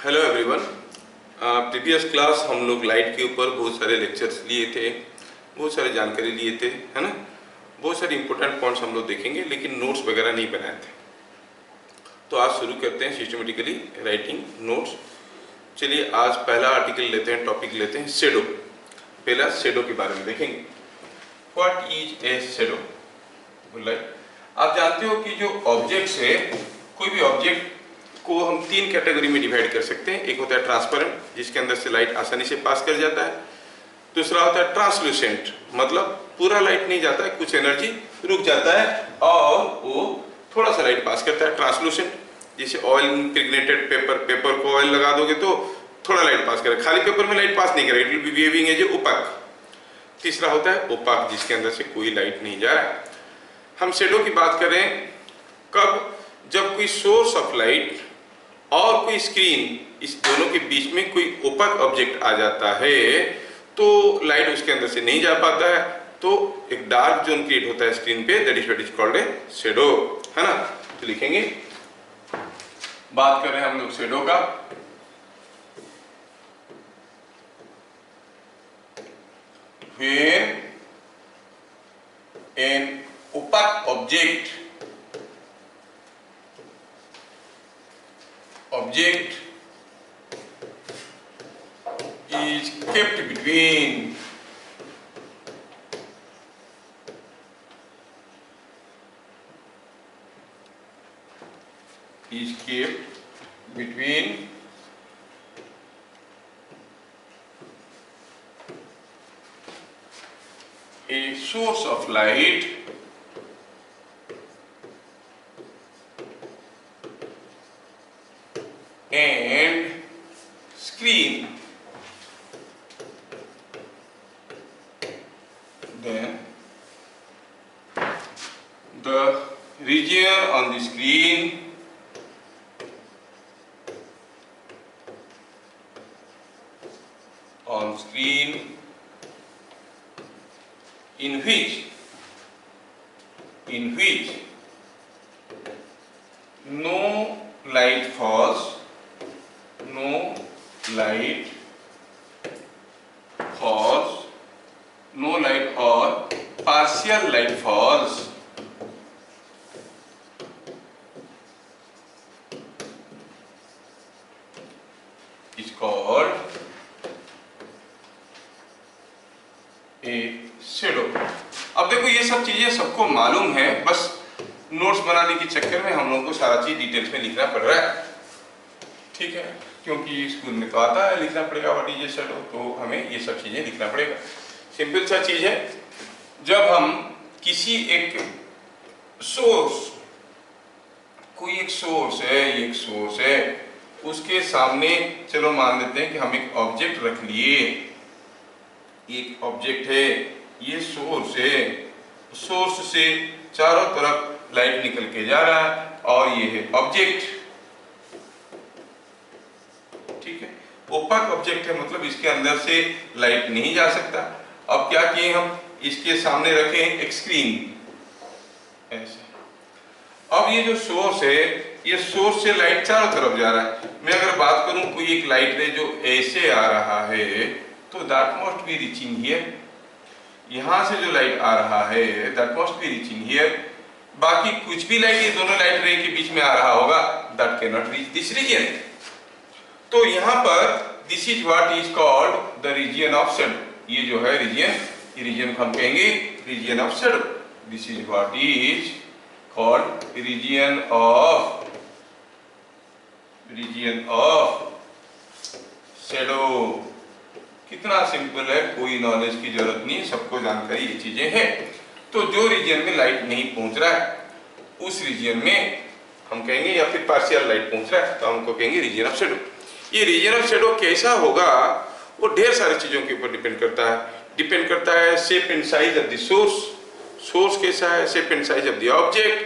Hello everyone. Previous class हम लोग light के ऊपर बहुत सारे लेक्चर्स लिए थे, बहुत सारे जानकारी लिए थे, है ना। बहुत सारे इंपॉर्टेंट पॉइंट्स हम लोग देखेंगे, लेकिन नोट्स वगैरह नहीं बनाए थे। तो आज शुरू करते हैं सिस्टमेटिकली राइटिंग नोट्स। चलिए आज पहला आर्टिकल लेते हैं, टॉपिक लेते हैं शेडो। पहला शेडो के बारे में देखेंगे। What is a shadow? आप जानते हो कि जो ऑब्जेक्ट्स है, कोई भी ऑब्जेक्ट को हम तीन कैटेगरी में डिवाइड कर सकते हैं। एक होता है ट्रांसपेरेंट, जिसके अंदर से लाइट आसानी से पास कर जाता है। दूसरा होता है ट्रांसल्यूसेंट, मतलब पूरा लाइट नहीं जाता है, कुछ एनर्जी रुक जाता है और वो थोड़ा सा लाइट पास करता है। ट्रांसल्यूसेंट जैसे ऑयल इम्प्रेग्नेटेड पेपर को ऑयल लगा दोगे तो थोड़ा लाइट पास करेगा, खाली पेपर में लाइट पास नहीं करेगा, it will be behaving as a opaque. तीसरा होता है ओपाक, जिसके अंदर से कोई लाइट नहीं जा रहा है। हम शेडो की बात करें कब? जब कोई सोर्स ऑफ लाइट और कोई स्क्रीन, इस दोनों के बीच में कोई ओपाक ऑब्जेक्ट आ जाता है तो लाइट उसके अंदर से नहीं जा पाता है, तो एक डार्क जोन क्रिएट होता है स्क्रीन पे, that is what is called a shadow, है ना। तो लिखेंगे, बात कर रहे हैं हम लोग शेडो का। When an opaque object is kept between a source of light and screen, then the region on the screen in which no light falls, no light or partial light falls, is called a shadow. अब देखो ये सब चीजें सबको मालूम है, बस notes बनाने के चक्कर में हम लोगों को सारा चीज डिटेल्स में लिखना पड़ रहा है, ठीक है, क्योंकि स्कूल में तो आता है लिखना पड़ेगा व्हाट इज ए शेडो, तो हमें ये सब चीजें लिखना पड़ेगा। सिंपल सा चीज है, जब हम किसी एक सोर्स, कोई एक सोर्स है, उसके सामने चलो मान लेते हैं कि हम एक ऑब्जेक्ट रख लिए, एक ऑब्जेक्ट है, ये सोर्स है, सोर्स से चारों तरफ लाइट निकल के जा रहा है और ये है ऑब्जेक्ट, ठीक है। ओपाक ऑब्जेक्ट है, मतलब इसके अंदर से लाइट नहीं जा सकता। अब क्या किए हम, इसके सामने रखे एक स्क्रीन ऐसे। अब ये जो सोर्स है, ये सोर्स से लाइट चारों तरफ जा रहा है। मैं अगर बात करूं कोई एक लाइट है जो ऐसे आ रहा है, तो that must be reaching here. यहां से जो लाइट आ रहा है that must be reaching here. बाकी कुछ भी लाइट ये दोनों लाइट रे के बीच में आ रहा होगा, that can not reach this region. तो यहां पर this is what is called the region of shadow. ये जो है रीजन, ये रीजन को हम कहेंगे region of shadow. This is what is called region of shadow. कितना सिंपल है, कोई नॉलेज की जरूरत नहीं, सबको जानकारी ये चीजें हैं। तो जो रीजन में लाइट नहीं पहुंच रहा है उस रीजन में हम कहेंगे, या फिर पार्शियल लाइट पहुंच रहा है तो हमको कहेंगे रीजन ऑफ शेडो। ये रीजन ऑफ शेडो कैसा होगा वो ढेर सारी चीजों के ऊपर डिपेंड करता है। Shape and size of the source कैसा है, shape and size of the object,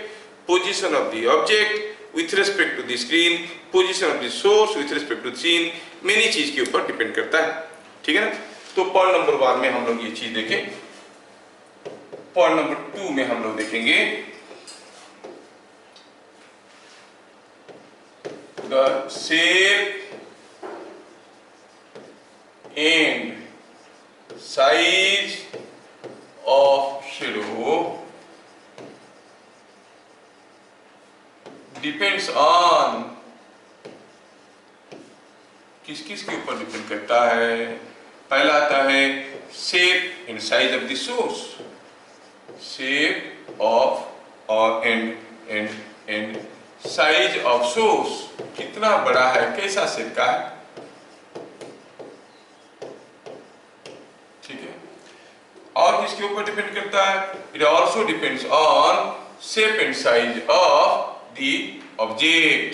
position of the object with respect to the screen, position of the source with respect to the scene, many चीज के ऊपर depend करता है, ठीक है ना। तो पॉइंट नंबर 1 में हम लोग ये चीज देखें। पॉइंट नंबर 2 में हम लोग देखेंगे the shape डिपेंड्स ऑन, किस किस के ऊपर डिपेंड करता है? पहला आता है shape and size of the source, shape of और एंड साइज ऑफ सोर्स, कितना बड़ा है, कैसा शेप का है, ठीक है। और किसके ऊपर डिपेंड करता है? It also depends on shape and size of the object,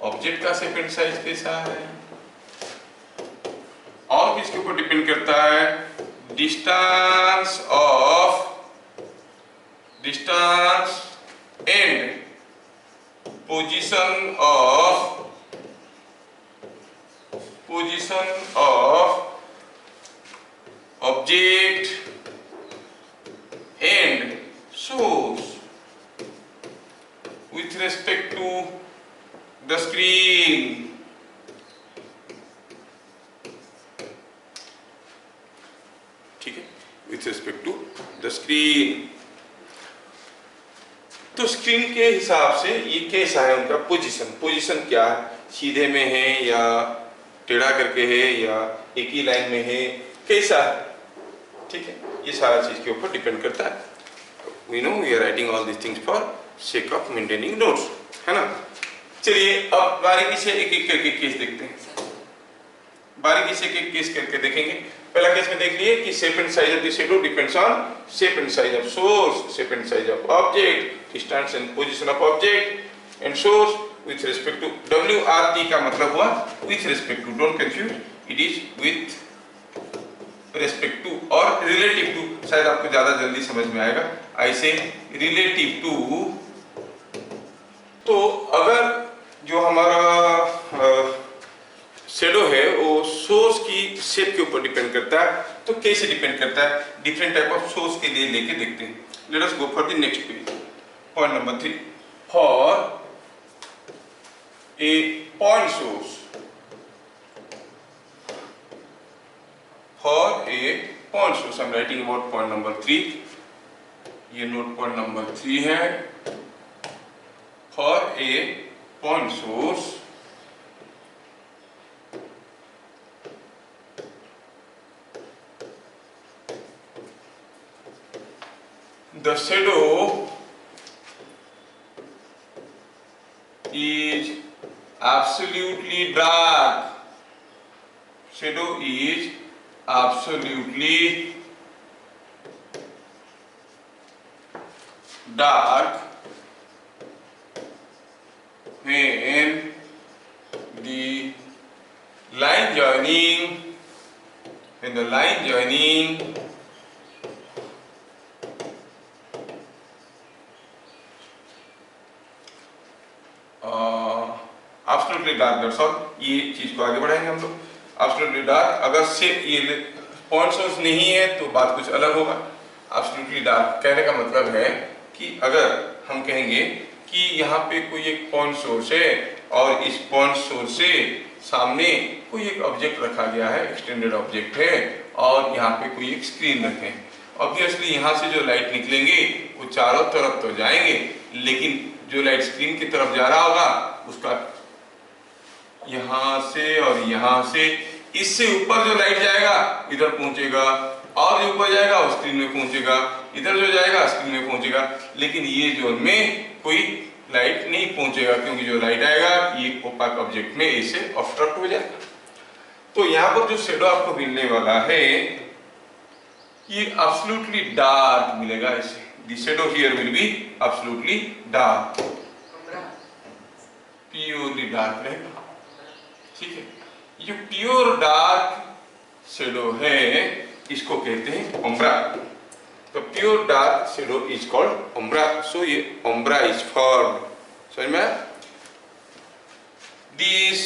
object का शेप एंड साइज कैसा है। और किसके ऊपर डिपेंड करता है? Distance and position of object and source with respect to the screen, ठीक है, with respect to the screen। तो स्क्रीन के हिसाब से ये कैसा है उनका पोजीशन क्या है, सीधे में है या टेढ़ा करके है या एक ही लाइन में है, कैसा है, ठीक है, ये सारा चीज के ऊपर डिपेंड करता है। We know we are writing all these things for sake of maintaining notes, है ना। चलिए अब बारीकी से एक एक करके केस देखते हैं, बारीकी से एक एक केस करके देखेंगे। पहला केस में देख लिए कि shape and size of the shadow depends on shape and size of source, shape and size of object, distance and position of object and source with respect to. WRT का मतलब हुआ with respect to, don't confuse, it is with respect to और relative to, शायद आपको ज्यादा जल्दी समझ में आएगा। ऐसे रिलेटिव टू, तो अगर जो हमारा शैडो है वो सोर्स की शेप के ऊपर डिपेंड करता है, तो कैसे डिपेंड करता है, डिफरेंट टाइप ऑफ सोर्स के लिए लेके देखते हैं। Let us go for the next page, point number 3। For a point source, for a point source, I'm writing about point number 3, ये नोट पॉइंट नंबर 3 है। for a point source the shadow is absolutely dark, shadow is absolutely dark when the line joining absolutely dark, that's all। ये चीज को आगे बढ़ाएंगे हम लोग। Absolutely dark, अगर से ये पॉइंट सोर्स नहीं है तो बात कुछ अलग होगा। Absolutely dark कहने का मतलब है कि अगर हम कहेंगे कि यहाँ पे कोई एक पॉइंट सोर्स है और इस पॉइंट सोर्स से सामने कोई एक ऑब्जेक्ट रखा गया है, एक्सटेंडेड ऑब्जेक्ट है, और यहाँ पे कोई एक स्क्रीन रखे हैं, ऑब्वियसली यहाँ से जो लाइट निकलेंगे वो चारों तरफ तो जाएंगे, लेकिन जो लाइट स्क्रीन की तरफ जा रहा होगा उसका यहाँ से और यहाँ से, इससे ऊपर जो लाइट जाएगा इधर पहुंचेगा, और जो ऊपर जाएगा वो स्क्रीन में पहुंचेगा, इधर जो जाएगा स्क्रीन में पहुंचेगा, लेकिन ये जोन में कोई लाइट नहीं पहुंचेगा, क्योंकि जो लाइट आएगा ये ओपाक ऑब्जेक्ट में इससे ऑब्स्ट्रक्ट हो जाएगा। तो यहाँ पर जो शैडो आपको मिलने वाला है ये एब्सोल्युटली डार्क मिलेगा इसे। The shadow here will be absolutely dark, purely dark रहेगा, ठीक है। ये प्योर डार्क शैडो है, इसको कहते हैं ओम्ब्रा। तो pure dark shadow is called umbra. So ये ओम्ब्रा इज फॉर्म्ड, समझ में? This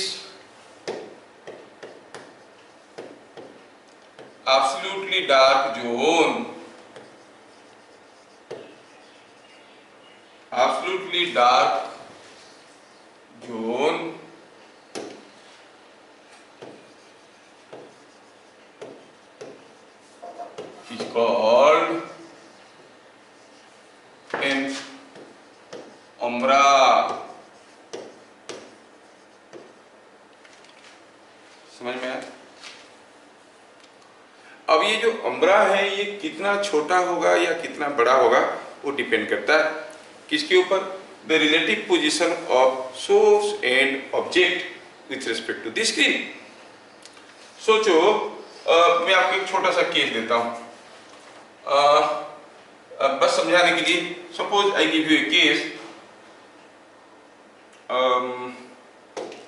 absolutely dark zone, absolutely dark zone is called an umbra. समझ में आया? अब ये जो अम्ब्रा है ये कितना छोटा होगा या कितना बड़ा होगा वो डिपेंड करता है किसके ऊपर? The relative position of source and object with respect to the screen. सोचो, मैं आपको एक छोटा सा केस देता हूं बस समझाने के लिए। Suppose I give U A case,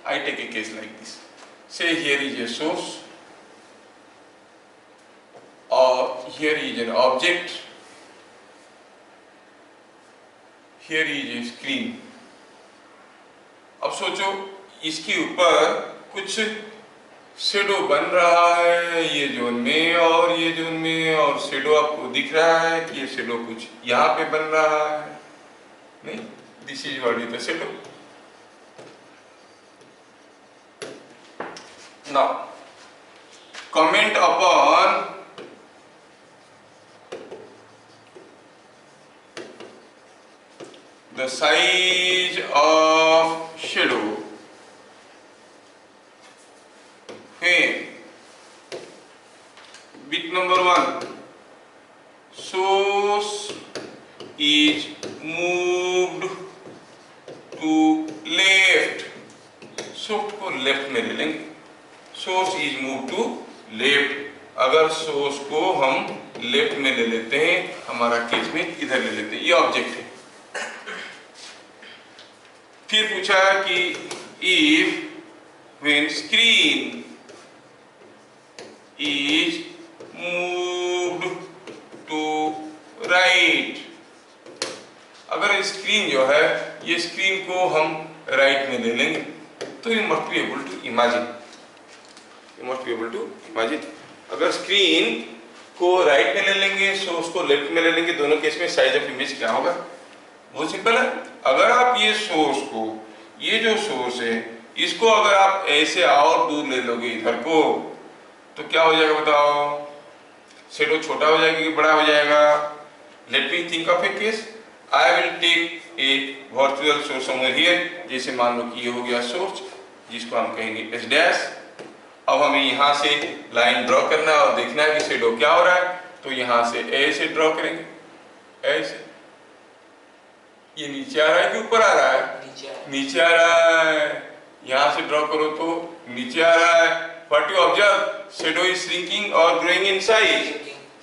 I take a case like this. Say here is a source or here is an object, here is a screen. अब सोचो इसके ऊपर कुछ शेडो बन रहा है ये जोन में और ये जोन में, और शेडो आपको दिख रहा है कि ये शेडो कुछ यहाँ पे बन रहा है। नहीं, this is what is the shadow. Now, comment upon the size of shadow when bit number 1 source is moved to left। Source को लेफ्ट में ले लेंगे। Source is move to left. अगर सोर्स को हम लेफ्ट में ले लेते हैं, हमारा केस में इधर ले लेते हैं, ये ऑब्जेक्ट है। फिर पूछा कि if when screen is moved to right, अगर स्क्रीन जो है ये स्क्रीन को हम राइट में ले लेंगे तो you must be able to imagine, अगर स्क्रीन को राइट में ले लेंगे, सोर्स को लेफ्ट में ले लेंगे, दोनों केस में साइज ऑफ इमेज क्या होगा? बहुत सिंपल है। अगर आप ये सोर्स को, ये जो सोर्स है इसको अगर आप ऐसे और दूर ले लोगे इधर को, तो क्या हो जाएगा बताओ? शेडो छोटा हो जाएगा कि बड़ा हो जाएगा? Let me think of a case. I will take a virtual source somewhere here. जैसे मान लो कि ये हो गया सोर्स जिसको हम कहेंगे एस डैश। अब हमें यहाँ से लाइन ड्रॉ करना है और देखना है कि शेडो क्या हो रहा है, तो यहाँ से ऐसे ड्रॉ करेंगे, ऐसे। ये नीचे आ रहा है कि ऊपर आ रहा है? नीचे आ रहा है। यहाँ से ड्रॉ करो तो नीचे आ रहा है। What you observe? Shadow is shrinking और ग्रोइंग इन साइज?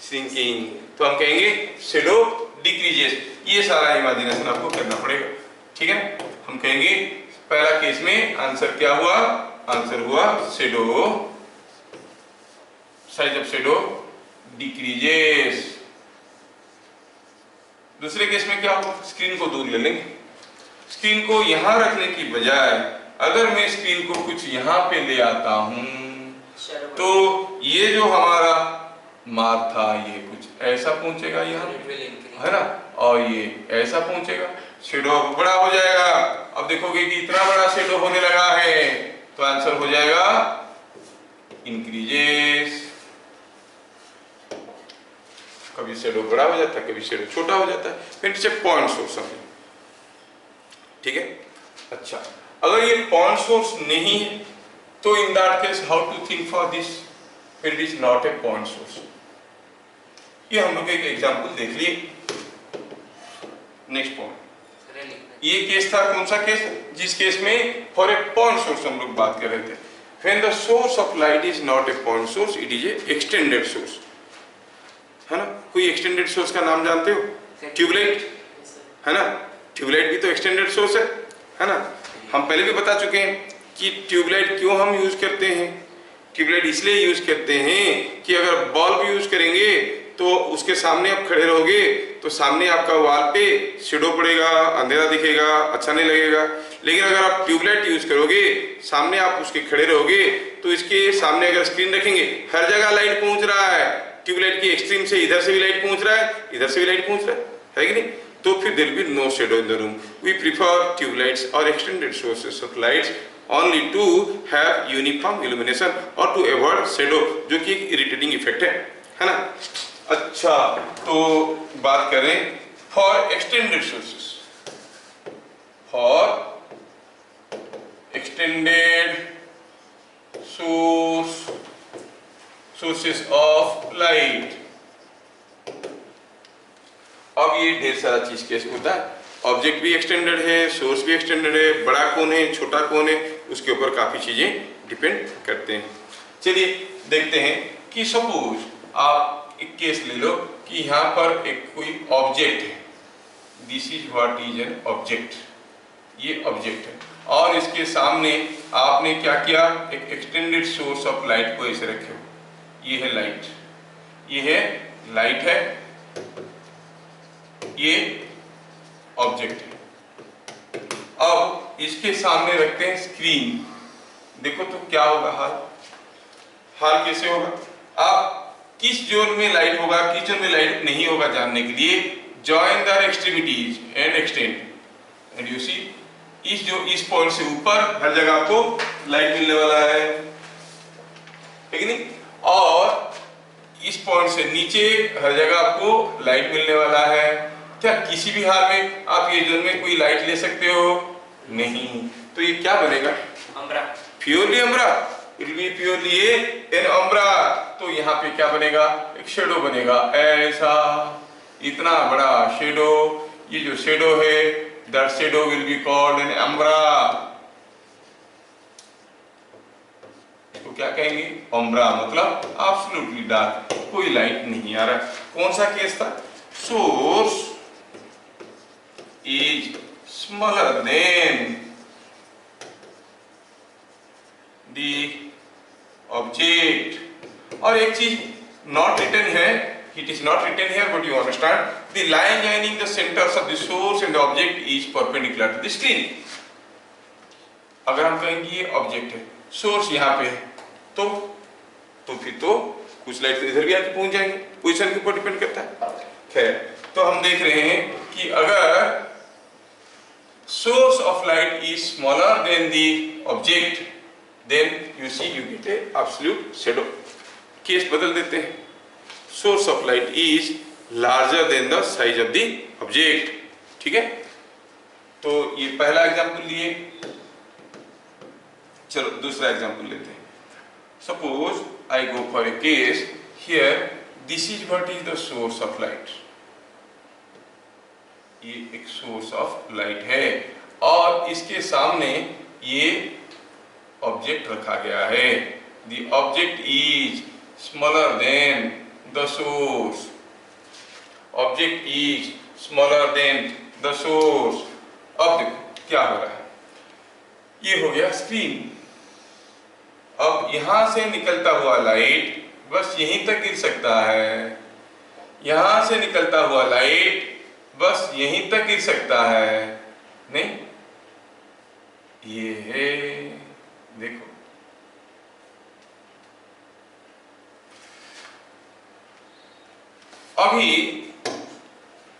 श्रिंकिंग। तो हम कहेंगे शेडो डिक्रीजेस। ये सारा इमेजिनेशन आपको करना पड़ेगा, ठीक है? हम कहेंगे पहला केस में आंसर क्या हुआ? आंसर हुआ shadow, size of shadow decreases. दूसरे केस में क्या होगा? स्क्रीन को दूर ले लेंगे। स्क्रीन को यहां रखने की बजाय अगर मैं स्क्रीन को कुछ यहां पे ले आता हूं तो ये जो हमारा मार्क था ये कुछ ऐसा पहुंचेगा यहाँ, है ना, और ये ऐसा पहुंचेगा। शेडो बड़ा हो जाएगा। अब देखोगे कि इतना बड़ा शेडो होने लगा है, तो आंसर हो जाएगा इंक्रीजेस। कभी शेडो बड़ा हो जाता है, कभी शेडो छोटा हो जाता है। फिर it's a point source something, ठीक है? अच्छा, अगर ये पॉइंट सोर्स नहीं है तो in that case how to think for this? It is not a point source. ये हम लोग एक एग्जांपल देख लिए। नेक्स्ट पॉइंट, ये केस था कौन सा केस? जिस केस में फॉर ए पॉइंट सोर्स हम लोग बात कर रहे थे। When the source of light is not a point source, it is a extended source, है ना? कोई एक्सटेंडेड सोर्स का नाम जानते हो? ट्यूबलाइट, है ना? ट्यूबलाइट भी तो एक्सटेंडेड सोर्स है ना? हम पहले भी बता चुके हैं कि ट्यूबलाइट क्यों हम यूज करते हैं। ट्यूबलाइट इसलिए यूज करते हैं कि अगर बल्ब यूज करेंगे तो उसके सामने आप खड़े रहोगे तो सामने आपका वॉल पे शेडो पड़ेगा, अंधेरा दिखेगा, अच्छा नहीं लगेगा। लेकिन अगर आप ट्यूबलाइट यूज करोगे, सामने आप उसके खड़े रहोगे, तो इसके सामने अगर स्क्रीन रखेंगे, हर जगह लाइट पहुंच रहा है। ट्यूबलाइट की एक्सट्रीम से इधर से भी लाइट पहुंच रहा है, इधर से भी लाइट पहुंच रहा है कि नहीं? तो फिर there will be no shadow in the room. We prefer tubelights और extended sources of lights only to have uniform illumination or to avoid shadow, जो कि एक irritating effect है ना? अच्छा, तो बात करें for extended sources। for extended sources of light। अब ये ढेर सारा चीज केस होता है, ऑब्जेक्ट भी एक्सटेंडेड है, सोर्स भी एक्सटेंडेड है, बड़ा कौन है छोटा कौन है उसके ऊपर काफी चीजें डिपेंड करते हैं। चलिए देखते हैं कि सपोज आप एक केस ले लो कि यहाँ पर एक कोई ऑब्जेक्ट है, this is what is an object, ये ऑब्जेक्ट है और इसके सामने आपने क्या किया, एक एक्सटेंडेड सोर्स ऑफ लाइट को ऐसे रखे हो, ये है लाइट, ये है लाइट है, ये ऑब्जेक्ट है। अब इसके सामने रखते हैं स्क्रीन, देखो तो क्या होगा हाल कैसे होगा। अब किस जोन में लाइट होगा किस जोन में लाइट नहीं होगा जानने के लिए join the extremities and extend, and you see इस पॉइंट से ऊपर हर जगह आपको लाइट मिलने वाला है ठीक नहीं, और इस पॉइंट से नीचे हर जगह आपको लाइट मिलने वाला है। क्या किसी भी हाल में आप ये जोन में कोई लाइट ले सकते हो? नहीं। तो ये क्या बनेगा? Umbra, purely umbra, it will be purely an umbra. तो यहाँ पे क्या बनेगा? एक शेडो बनेगा, ऐसा इतना बड़ा शेडो। ये जो शेडो है that shadow will be called an umbra. इसको क्या कहेंगे? अम्ब्रा, मतलब एब्सोल्युटली डार्क, कोई लाइट नहीं आ रहा। कौन सा केस था? Source is smaller than the object। और एक चीज not written है, it is not written here but you understand, the line joining the centers of the source and the object is perpendicular to the screen। अगर हम कहेंगे ये object है, source यहाँ पे है, तो फिर तो कुछ लाइट इधर भी आके पहुंच जाएंगे, पोजीशन के ऊपर डिपेंड करता है। खैर, तो हम देख रहे हैं कि अगर source of light is smaller than the object, then you see you get a absolute shadow। Case बदल देते हैं, source of light is larger than the size of the object। ठीक है, तो ये पहला एग्जांपल लिए। चलो दूसरा एग्जांपल लेते हैं। Suppose I go for a case here, this is what is the source of light। ये एक सोर्स ऑफ लाइट है और इसके सामने ये ऑब्जेक्ट रखा गया है। The object is smaller than the source, object is smaller than the source. अब देखो क्या हो रहा है, ये हो गया स्क्रीन। अब यहां से निकलता हुआ लाइट बस यहीं तक गिर सकता है, यहां से निकलता हुआ लाइट बस यहीं तक गिर सकता है, नहीं ये है, देखो अभी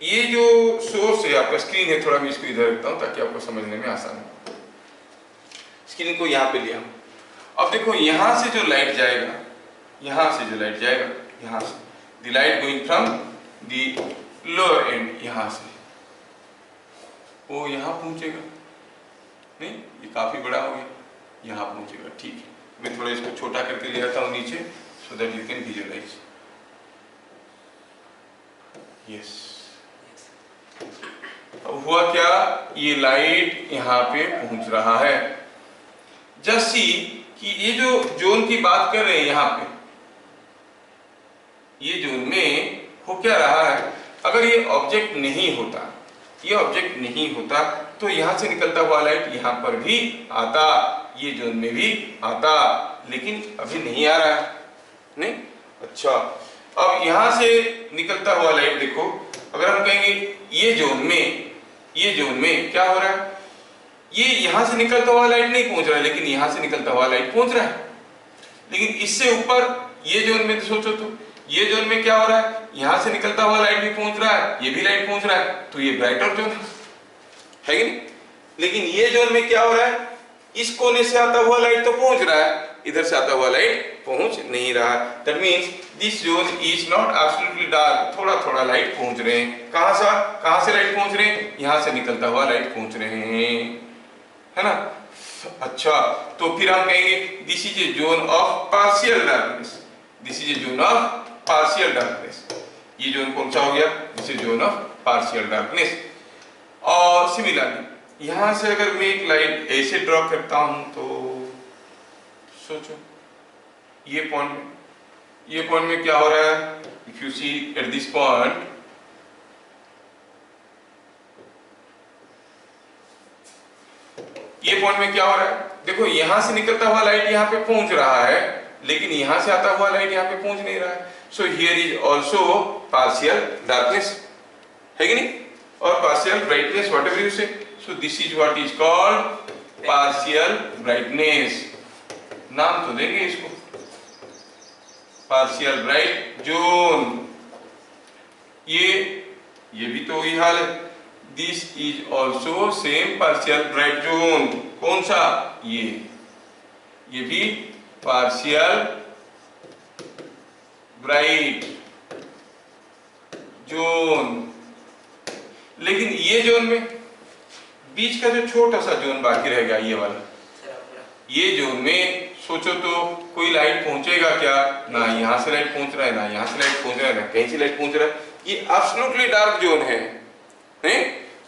ये जो सोर्स है आपका, स्क्रीन है, थोड़ा मैं इसको इधर रखता हूं ताकि आपको समझने में आसान हो। स्क्रीन को यहां पे लिया, अब देखो यहां से जो लाइट जाएगा, यहां से जो लाइट जाएगा, यहां से the light going from the lower and, यहां से वो यहां पहुंचेगा, नहीं ये काफी बड़ा हो गया, यहां पहुंचेगा। ठीक है, मैं थोड़ा इसको छोटा करके ले आता हूं नीचे so that you can visualise. Yes, अब हुआ क्या, ये लाइट यहां पे पहुंच रहा है। जस्ट सी कि ये जो जोन की बात कर रहे हैं यहां पे, ये जोन में हो क्या रहा है, अगर ये ऑब्जेक्ट नहीं होता, ये ऑब्जेक्ट नहीं होता तो यहां से निकलता हुआ लाइट यहां पर भी आता, ये जोन में भी आता, लेकिन अभी नहीं आ रहा है, नहीं। अच्छा, अब यहां से निकलता हुआ लाइट देखो, अगर हम कहेंगे ये जोन में क्या हो रहा है, ये यहां से निकलता हुआ लाइट नहीं पहुंच रहा है, लेकिन यहां से निकलता हुआ लाइट पहुंच रहा है। लेकिन इससे ऊपर ये जोन में सोचो तो, ये जोन में क्या हो रहा है, यहां से निकलता हुआ लाइट भी पहुंच रहा है, ये भी लाइट पहुंच रहा है, तो ये ब्राइटर जोन है कि नहीं। लेकिन ये जोन में क्या हो रहा है, इस कोने से आता हुआ लाइट तो पहुंच रहा है, इधर से आता हुआ लाइट पहुंच नहीं रहा। That means this zone is not absolutely dark, थोड़ा थोड़ा लाइट पहुंच रहे हैं। कहां से लाइट पहुंच रहे हैं? यहां से निकलता हुआ लाइट पहुंच रहे हैं, है ना। अच्छा, तो फिर हम कहेंगे this is a zone of partial darkness, this is a zone of partial darkness. ये जोन कौन सा हो गया? This is zone of partial darkness. और सिमिलरली यहां से अगर मैं एक लाइन ऐसे ड्रॉ करता हूं तो सोचो ये पॉइंट में क्या हो रहा है? If you see at this point, ये पॉइंट में क्या हो रहा है? देखो यहां से निकलता हुआ लाइट यहां पे पहुंच रहा है, लेकिन यहां से आता हुआ लाइट यहां पे पहुंच नहीं रहा है। So here is also partial darkness, है कि नहीं? और पार्शियल ब्राइटनेस, व्हाटएवर यू से। So this is what is called partial brightness. नाम तो देंगे इसको, पार्शियल ब्राइट जोन। ये भी तो वही हाल है। This is also same partial bright zone. कौन सा? ये भी पार्शियल ब्राइट जोन। लेकिन ये जोन में बीच का जो छोटा सा जोन बाकी रहेगा, ये वाला, ये जोन में सोचो तो कोई लाइट पहुंचेगा क्या? ना यहां से लाइट पहुंच रहा है, ना यहां से लाइट पहुंच रहा है, ना कहीं से लाइट पहुंच रहा है। ये एब्सोल्युटली डार्क जोन है,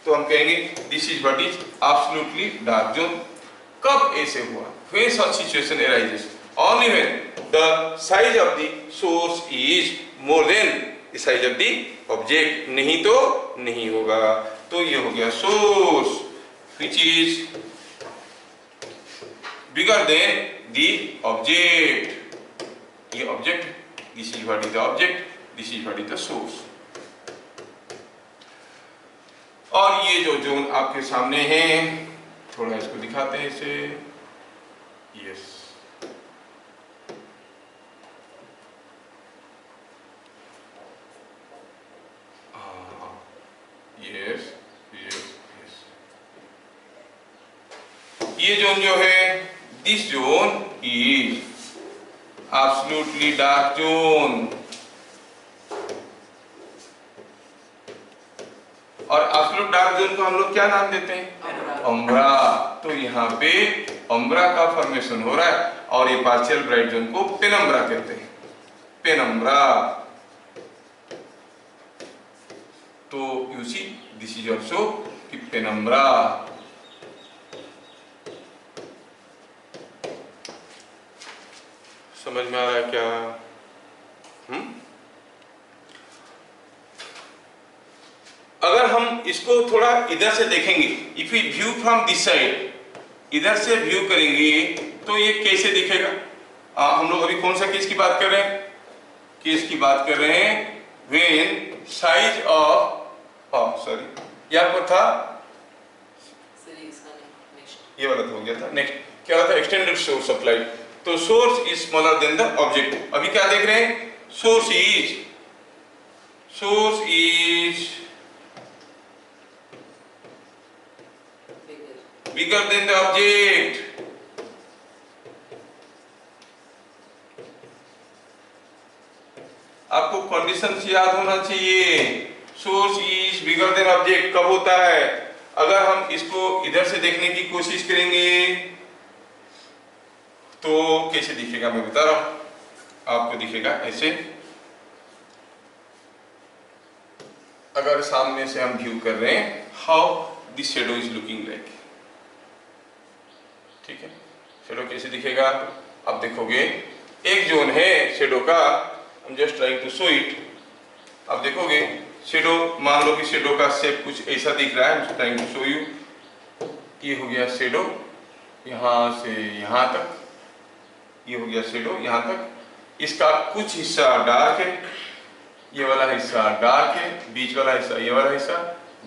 तो हम कहेंगे this is what is absolutely dark zone. कब ऐसे हुआ? When such situation arises only when the size of the source is more than the size of the object, नहीं तो नहीं होगा। तो ये हो गया source which is bigger than the object, ये object, this is what is the object, this is what is the source। और ये जो जोन आपके सामने है, थोड़ा इसको दिखाते हैं इसे। Yes, yes, yes. ये जोन जो है, this zone is absolutely dark zone. और एब्सोल्यूट डार्क जोन को हम लोग क्या नाम देते हैं? अम्ब्रा। तो यहाँ पे अम्ब्रा का फॉर्मेशन हो रहा है, और ये पार्शियल ब्राइट जोन को पेनम्ब्रा कहते हैं, पेनम्ब्रा। तो you see this is also penumbra. समझ में आ रहा है क्या? अगर हम इसको थोड़ा इधर से देखेंगे, if you view from this side, इधर से व्यू करेंगे तो ये कैसे दिखेगा? हम लोग अभी कौन सा केस की बात कर रहे हैं? केस की बात कर रहे हैं व्हेन साइज ऑफ, सॉरी ये आपको था, ये वाला तो हो गया था। नेक्स्ट क्या होता है? Extended source of light. तो source is smaller than the object. अभी क्या देख रहे हैं? Source is bigger than the object। आपको कंडीशंस याद होना चाहिए। Source is bigger than object कब होता है? अगर हम इसको इधर से देखने की कोशिश करेंगे तो कैसे दिखेगा मैं बता रहा हूं। आपको दिखेगा ऐसे, अगर सामने से हम व्यू कर रहे हैं, how this shadow is looking like, ठीक है। शेडो कैसे दिखेगा? अब देखोगे एक जोन है शेडो का, I am just trying to show it. अब देखोगे शेडो, मान लो कि शेडो का शेप कुछ ऐसा दिख रहा है, I am trying to show you. ये हो गया शेडो यहां से यहां तक, ये हो गया शेडो यहां तक। इसका कुछ हिस्सा डार्क है, ये वाला हिस्सा डार्क है, बीच वाला हिस्सा, ये वाला हिस्सा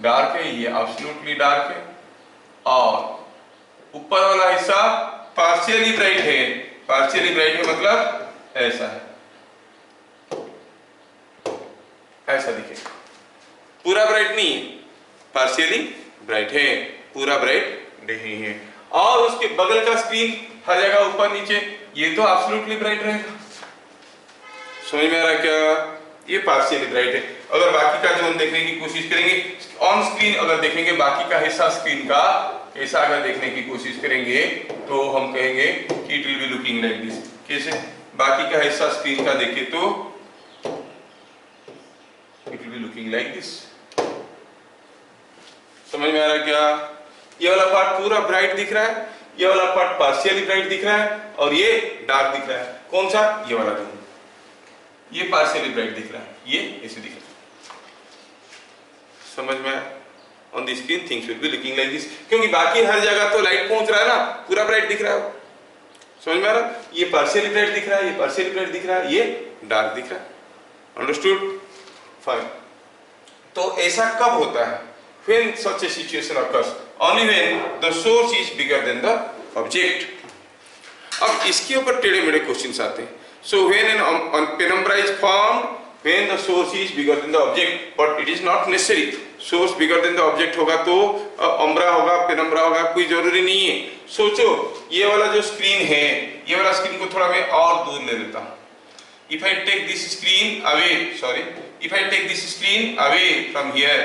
डार्क है, ये एब्सोल्युटली डार्क है, और ऊपर वाला हिस्सा पार्शियली ब्राइट है। पार्शियली ब्राइट है मतलब ऐसा है, ऐसा दिखेगा। पूरा ब्राइट नहीं है, पार्शियली ब्राइट है, पूरा ब्राइट नहीं है। और उसके बगल का स्क्रीन हर जगह ऊपर नीचे ये तो एब्सोल्युटली ब्राइट रहेगा। समझ में आ रहा है क्या? ये पार्शियली ब्राइट है। अगर बाकी का जोन देखने की कोशिश करेंगे ऑन स्क्रीन, अगर देखेंगे बाकी का हिस्सा स्क्रीन का ऐसा अगर देखने की कोशिश करेंगे तो हम कहेंगे कि it will be looking like this. कैसे? बाकी का हिस्सा स्क्रीन का देखे तो it will be looking like this. समझ में आ रहा है क्या? ये वाला पार्ट पूरा ब्राइट दिख रहा है, ये वाला पार्ट पार्शियली ब्राइट दिख रहा है और ये डार्क दिख रहा है। कौन सा? ये वाला जोन। ये पार्शियली ब्राइट दिख रहा है, ये ऐसे दिख रहा है। समझ में? On the screen things will be looking like this, क्योंकि बाकी हर जगह तो लाइट पहुंच रहा है ना, पूरा ब्राइट दिख रहा है। समझ में आ रहा? ये पार्शियली ब्राइट दिख रहा है, ये पार्शियली ब्राइट दिख रहा है, ये डार्क दिख रहा है। अंडरस्टूड? फाइन। तो ऐसा कब होता है? When such a situation occurs, only when the source is bigger than the object. अब इसके ऊपर टेढ़े मेढ़े क्वेश्चंस आते हैं। So when an penumbra is formed, when the source is bigger than the object, but it is not necessary. Source bigger than the object होगा तो umbra होगा, penumbra होगा, कोई जरूरी नहीं है। सोचो ये वाला जो स्क्रीन है, ये वाला स्क्रीन को थोड़ा मैं और दूर ले लेता हूँ। If I take this screen away, sorry, if I take this screen away from here,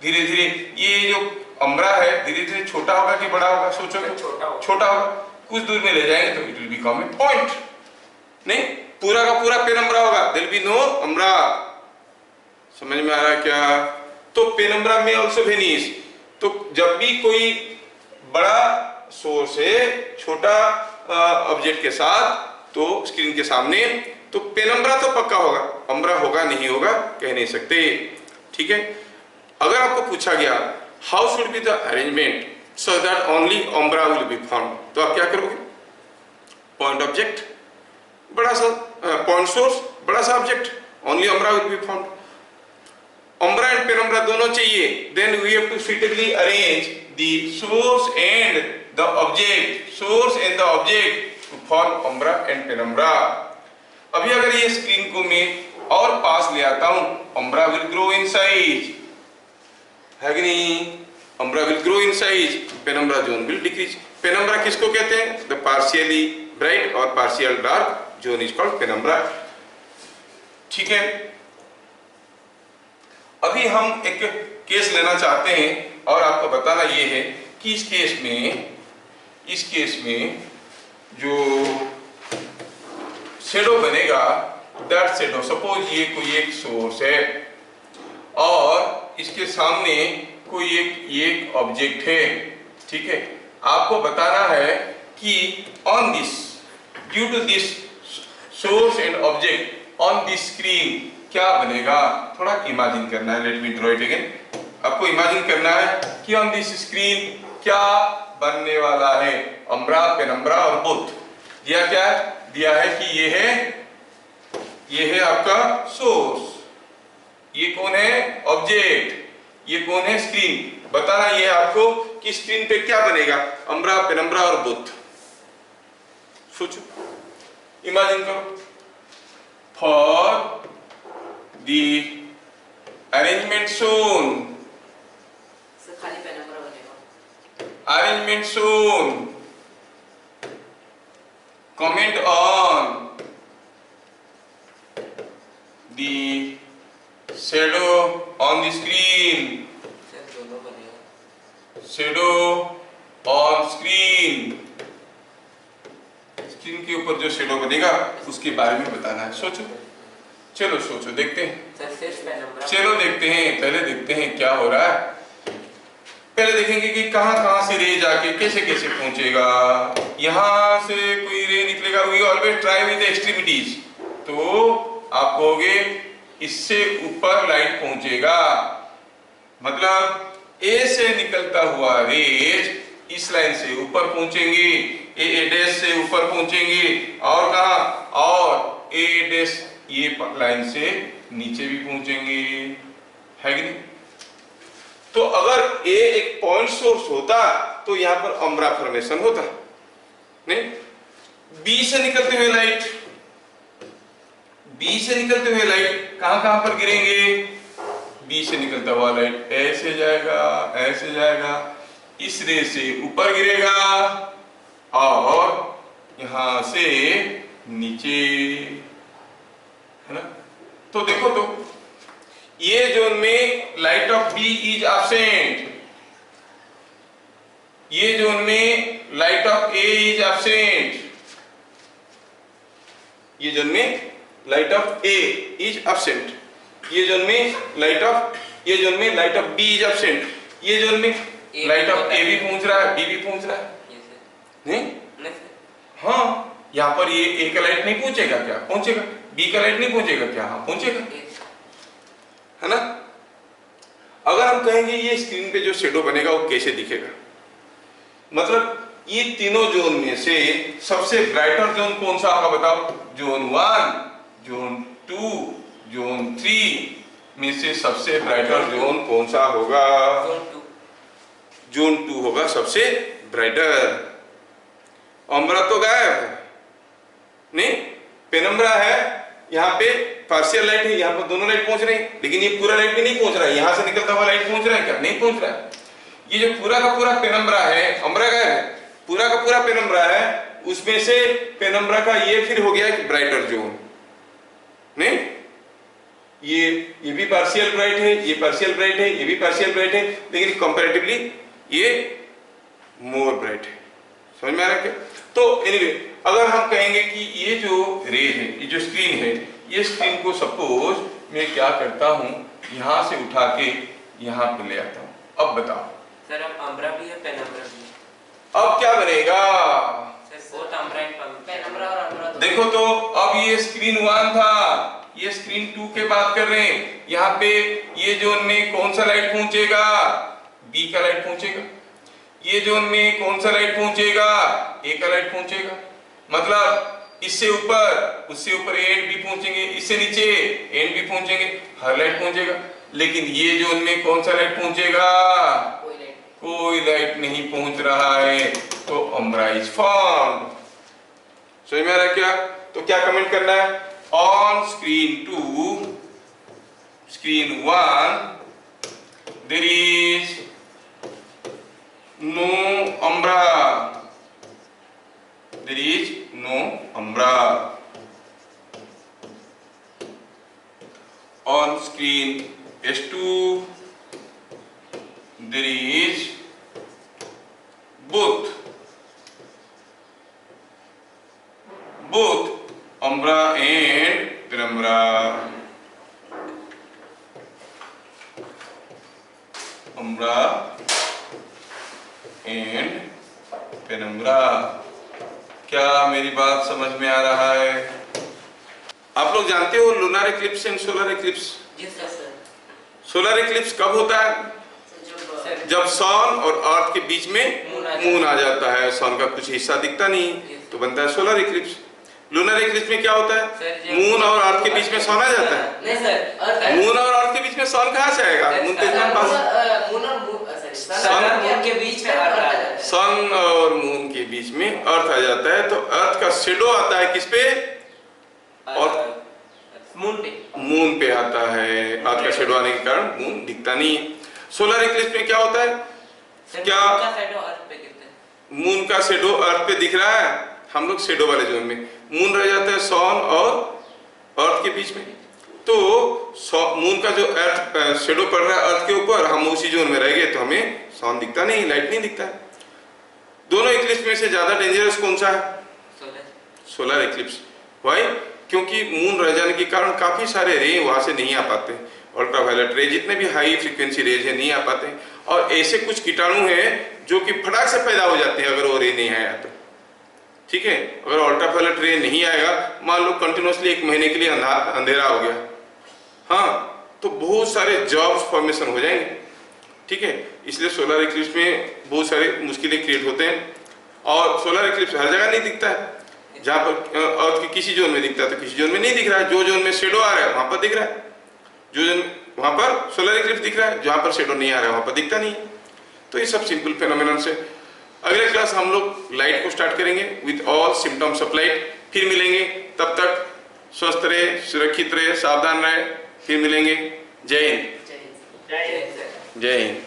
धीरे धीरे ये जो अम्ब्रा है धीरे धीरे छोटा होगा कि बड़ा होगा? सोचोगे छोटा होगा। कुछ दूर में ले जाएंगे तो it will become a point. नहीं, पूरा का पूरा पेनम्ब्रा होगा, there will be no umbra. समझ में आ रहा है क्या? तो पेनम्ब्रा में आल्सो वेनिश। तो जब भी कोई बड़ा सोर्स है छोटा ऑब्जेक्ट के साथ तो स्क्रीन के सामने, तो पेनम्ब्रा तो पक्का होगा, अम्ब्रा होगा नहीं होगा कह नहीं सकते। ठीक है? अगर आपको पूछा गया how should be the arrangement so that only umbra will be found, तो आप क्या करोगे? पॉइंट ऑब्जेक्ट बड़ा सा, पॉइंट सोर्स बड़ा सा object, only umbra will be found. Umbra and penumbra दोनों चाहिए, then we have to suitably arrange the source and the object, source and the object to form umbra and penumbra. अभी अगर ये screen को मैं और पास ले आता हूं, umbra will grow in size, है कि नहीं? Umbra will grow in size, penumbra zone will decrease. Penumbra किसको कहते हैं? द पार्शियली ब्राइट और partial dark zone is called penumbra. ठीक है? अभी हम एक केस लेना चाहते हैं और आपको बताना ये है कि इस केस में जो शेडो बनेगा, दैट शेडो, सपोज ये कोई एक सोर्स है और इसके सामने कोई एक ऑब्जेक्ट है। ठीक है? आपको बताना है कि on this, due to this source and object on this screen क्या बनेगा। थोड़ा इमेजिन करना है, let me draw it again. आपको इमेजिन करना है कि ऑन दिस स्क्रीन क्या बनने वाला है, अम्ब्रा, पेनम्ब्रा और बोथ। दिया क्या है? दिया है कि ये है आपका सोर्स, ये कौन है? ऑब्जेक्ट, ये कौन है? स्क्रीन। बताना ये आपको कि स्क्रीन पे क्या बनेगा, अम्ब्रा, पेनम्ब्रा और बोथ। सोचो, इमेजिन करो। फॉर द अरेंजमेंट शोन, खाली पेनम्ब्रा बनेगा। Arrangement shown, comment on the shadow on the screen, shadow on screen, screen के ऊपर जो शेडो बनेगा उसके बारे में बताना है। सोचो, चलो सोचो, देखते हैं। चलो देखते हैं, पहले देखते हैं क्या हो रहा है। पहले देखेंगे कि कहां से रे जाके कैसे पहुंचेगा। यहां से कोई रे निकलेगा, we always try with extremities, तो आप कहोगे इससे ऊपर लाइट पहुंचेगा, मतलब ए से निकलता हुआ रेज इस लाइन से ऊपर पहुंचेंगे, ए डैश से ऊपर पहुंचेंगे, और कहा, और ए डैश ये लाइन से नीचे भी पहुंचेंगे, है कि नहीं? तो अगर ए एक पॉइंट सोर्स होता तो यहां पर अम्ब्रा फॉर्मेशन होता, नहीं? बी से निकलते हुए लाइट कहां पर गिरेंगे? बी से निकलता हुआ लाइट ऐसे जाएगा, इस रे से ऊपर गिरेगा और यहां से नीचे, है ना। तो देखो तो ये जोन में light of B is absent, ये जोन में light of A is absent, ये जोन में light of A is absent, ये जोन में लाइट ऑफ, ये जोन में light of B is absent, ये जोन में लाइट ऑफ ए भी पहुंच रहा है, बी भी पहुंच रहा है, नहीं? हाँ, यहाँ पर ये ए का लाइट नहीं पहुंचेगा क्या? पहुंचेगा। बी का लाइट नहीं पहुंचेगा क्या? हाँ पहुंचेगा, है ना। अगर हम कहेंगे ये स्क्रीन पे जो शेडो बनेगा वो कैसे दिखेगा, मतलब ये तीनों जोन में से सबसे ब्राइटर जोन कौन सा होगा बताओ? जोन 1, जोन 2, जोन 3 में से सबसे ब्राइटर जोन कौन सा होगा? जोन 2 होगा सबसे ब्राइटर। अम्बरा तो गायब है, नहीं, पेनम्बरा है, यहाँ पे पार्शियल लाइट है, यहाँ पर दोनों लाइट पहुंच रही है, लेकिन ये पूरा लाइट भी नहीं पहुंच रहा है। यहाँ से निकलता हुआ लाइट पहुंच रहा है क्या? नहीं पहुंच रहा है। ये जो पूरा का पूरा पेनम्बरा है, अम्बरा गायब है, पूरा का पूरा पेनम्बरा है, उसमें से पेनम्बरा का ये फिर हो गया एक ब्राइटर जोन, नहीं, ये भी पार्शियल ब्राइट है, ये पार्शियल ब्राइट है, ये भी पार्शियल ब्राइट है, लेकिन कंपैरेटिवली ये मोर ब्राइट है। समझ में आ रहा है क्या? तो एनीवे, अगर हम कहेंगे कि ये जो रे है, ये जो स्क्रीन है, ये स्क्रीन को सपोज मैं क्या करता हूँ, यहाँ से उठा के यहाँ पे ले आता हूँ। अब बताओ सर, अब अम्ब्रा भी है, पेनम्ब्रा भी है, अब क्या बनेगा? पेनम्ब्रा और अम्ब्रा देखो तो अब ये स्क्रीन 1 था, ये स्क्रीन 2 के बात कर रहे हैं। यहाँ पे ये जोन में कौन सा लाइट पहुंचेगा? बी का लाइट पहुंचेगा। ये जोन में कौन सा लाइट पहुंचेगा? ए का लाइट पहुंचेगा। मतलब इससे ऊपर, उससे ऊपर एंड भी पहुंचेंगे, इससे नीचे एंड भी पहुंचेंगे, हर लाइट पहुंचेगा। लेकिन ये जोन में कौन सा लाइट पहुंचेगा? कोई लाइट नहीं पहुंच रहा है, तो अम्ब्रा इज फॉर्म्ड। समझ में आ रहा है क्या? तो क्या कमेंट करना है? On screen 2, screen 1 there is no umbra, there is no umbra. On screen S2 there is both umbra and penumbra. Umbra and penumbra. क्या मेरी बात समझ में आ रहा है? आप लोग जानते हो lunar Eclipse and solar Eclipse? Solar Eclipse कब होता है? जब सन और अर्थ के बीच में मून आ जाता है, सन का कुछ हिस्सा दिखता नहीं तो बनता है सोलर इक्लिप्स। लूनर इक्लिप्स में क्या होता है? मून और अर्थ के बीच में सन आ जाता है। नहीं सर, अर्थ है। मून और अर्थ के बीच में सन कहाँ से आएगा? मून के पास, मून और मून के बीच में अर्थ आ जाता है। सन और मून के बीच में अर्थ आ जाता है, तो अर्थ का शेडो आता है किस पे? और मून पे आता है। अर्थ का शेडो आने के कारण मून दिखता नहीं है। सोलर इक्लिप्स में क्या होता है? क्या मून का शेडो अर्थ पे दिख रहा है? हम लोग शेडो वाले जोन में, मून रह जाता है सन और अर्थ के बीच में। तो मून का जो अर्थ शेडो पड़ रहा है अर्थ के ऊपर, हम उसी जोन में रह गए तो हमें सन दिखता नहीं, लाइट नहीं दिखता है। दोनों इक्लिप्स में से ज्यादा डेंजरस कौन सा है? Solar Eclipse. वाई? क्योंकि मून रह जाने के कारण काफी सारे रे वहां से नहीं आ पाते, अल्ट्रावायलेट रे, जितने भी हाई फ्रीक्वेंसी रेज है नहीं आ पाते। और ऐसे कुछ कीटाणु हैं जो कि फटाक से पैदा हो जाते हैं अगर वो रे नहीं आया तो। ठीक है, अगर अल्ट्रावायलेट रे नहीं आएगा, मान लो कंटिन्यूसली 1 महीने के लिए अंधेरा हो गया, हाँ, तो बहुत सारे जॉब्स फॉर्मेशन हो जाएंगे। ठीक है, इसलिए सोलर इक्लिप्स में बहुत सारे मुश्किलें क्रिएट होते हैं। और सोलर इक्लिप्स हर जगह नहीं दिखता है, जहाँ पर अर्थ के किसी जोन में दिखता है तो किसी जोन में नहीं दिख रहा है। जो जोन में शेडो आ रहा है वहां पर दिख रहा है, जो जोन वहां पर सोलर इक्लिप्स दिख रहा है, जहां पर शेडो नहीं आ रहा है वहां पर दिखता नहीं है। तो ये सब सिंपल फेनोमेनन से। अगले क्लास हम लोग लाइट को स्टार्ट करेंगे with all symptoms of light. फिर मिलेंगे, तब तक स्वस्थ रहे, सुरक्षित रहे, सावधान रहे। फिर मिलेंगे। जय हिंद। जय हिंद। जय हिंद।